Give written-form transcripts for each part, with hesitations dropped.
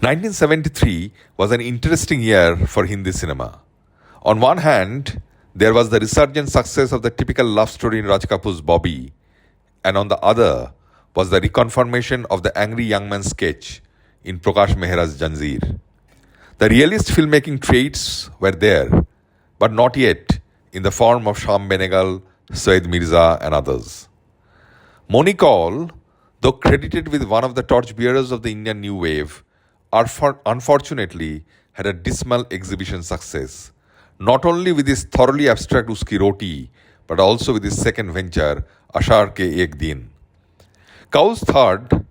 1973 was an interesting year for Hindi cinema. On one hand, there was the resurgent success of the typical love story in Raj Kapoor's Bobby, and on the other was the reconfirmation of the angry young man sketch in Prakash Mehra's Janjeer. The realist filmmaking traits were there, but not yet in the form of Sham Benegal, Syed Mirza, and others. Moni Kaul, though credited with one of the torchbearers of the Indian New Wave, unfortunately had a dismal exhibition success, not only with his thoroughly abstract Uski Roti, but also with his second venture, Ashar Ke Ek Din. Kaul's third,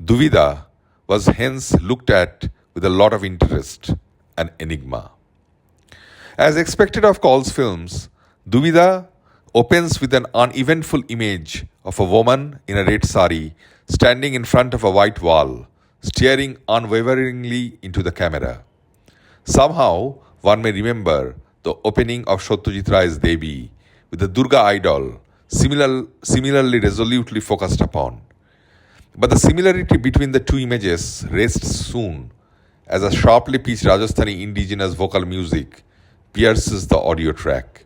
Duvidha, was hence looked at with a lot of interest, an enigma. As expected of Kaul's films, Duvidha opens with an uneventful image of a woman in a red sari standing in front of a white wall, staring unwaveringly into the camera. Somehow, one may remember the opening of Satyajit Ray's Devi with the Durga idol similarly resolutely focused upon. But the similarity between the two images rests soon as a sharply pitched Rajasthani indigenous vocal music pierces the audio track.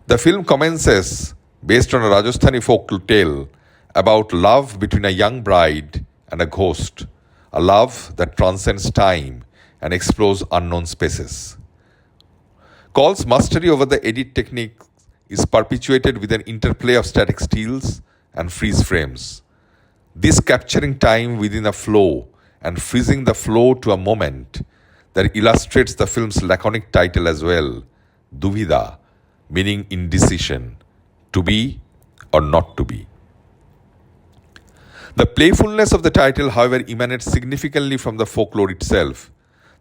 The film commences based on a Rajasthani folk tale about love between a young bride and a ghost, a love that transcends time and explores unknown spaces. Kaul's mastery over the edit technique is perpetuated with an interplay of static stills and freeze frames. This capturing time within a flow and freezing the flow to a moment that illustrates the film's laconic title as well, Duvidha, meaning indecision, to be or not to be. The playfulness of the title, however, emanates significantly from the folklore itself.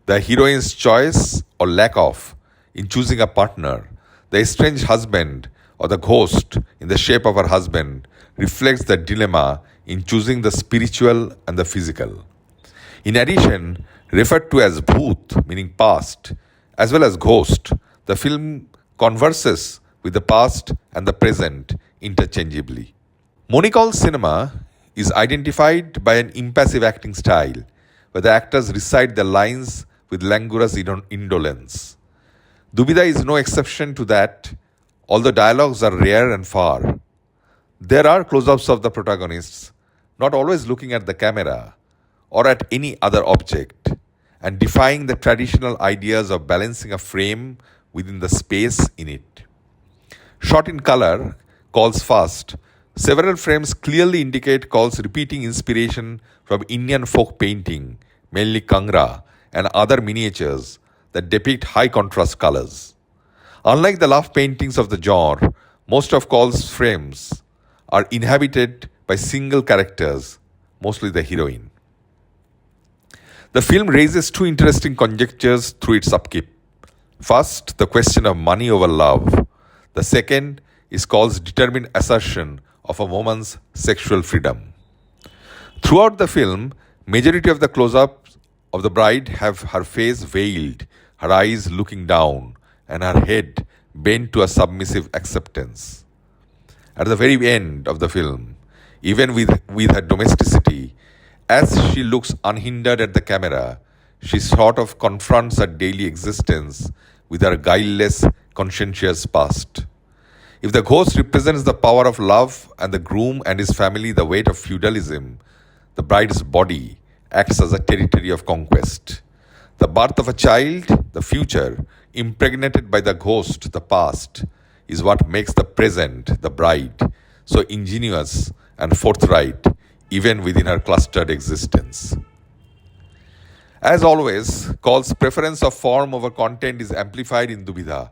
The heroine's choice or lack of in choosing a partner, the estranged husband or the ghost in the shape of her husband reflects the dilemma in choosing the spiritual and the physical. In addition, referred to as bhoot, meaning past, as well as ghost, the film converses with the past and the present interchangeably. Moni Kaul's cinema is identified by an impassive acting style, where the actors recite their lines with languorous indolence. Duvidha is no exception to that, although dialogues are rare and far. There are close-ups of the protagonists, not always looking at the camera or at any other object, and defying the traditional ideas of balancing a frame within the space in it. Shot in color, Kaul's first, several frames clearly indicate Kaul's repeating inspiration from Indian folk painting, mainly Kangra, and other miniatures that depict high contrast colors. Unlike the love paintings of the genre, most of Kaul's frames are inhabited by single characters, mostly the heroine. The film raises two interesting conjectures through its upkeep. First, the question of money over love. The second is Kaul's determined assertion of a woman's sexual freedom. Throughout the film, majority of the close-ups of the bride have her face veiled, her eyes looking down, and her head bent to a submissive acceptance. At the very end of the film, even with her domesticity, as she looks unhindered at the camera, she sort of confronts her daily existence with her guileless, conscientious past. If the ghost represents the power of love and the groom and his family the weight of feudalism, the bride's body acts as a territory of conquest. The birth of a child, the future, impregnated by the ghost, the past, is what makes the present, the bride, so ingenious and forthright, even within her clustered existence. As always, Kaul's preference of form over content is amplified in Duvidha.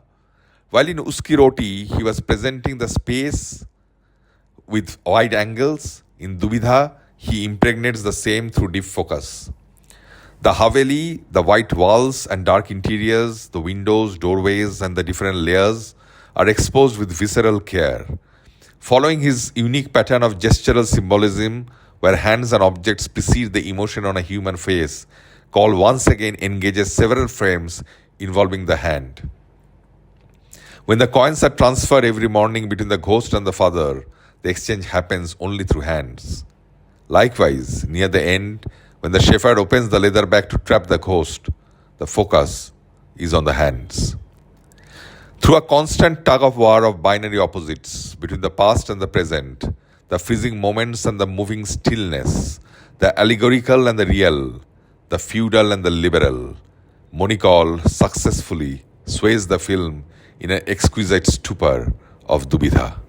While in Uski Roti, he was presenting the space with wide angles, in Duvidha, he impregnates the same through deep focus. The Haveli, the white walls and dark interiors, the windows, doorways, and the different layers are exposed with visceral care. Following his unique pattern of gestural symbolism, where hands and objects precede the emotion on a human face, Kaul once again engages several frames involving the hand. When the coins are transferred every morning between the ghost and the father, the exchange happens only through hands. Likewise, near the end, When the shepherd opens the leather bag to trap the ghost, the focus is on the hands. Through a constant tug of war of binary opposites between the past and the present, the freezing moments and the moving stillness, the allegorical and the real, the feudal and the liberal, Kaul successfully sways the film in an exquisite stupor of Duvidha.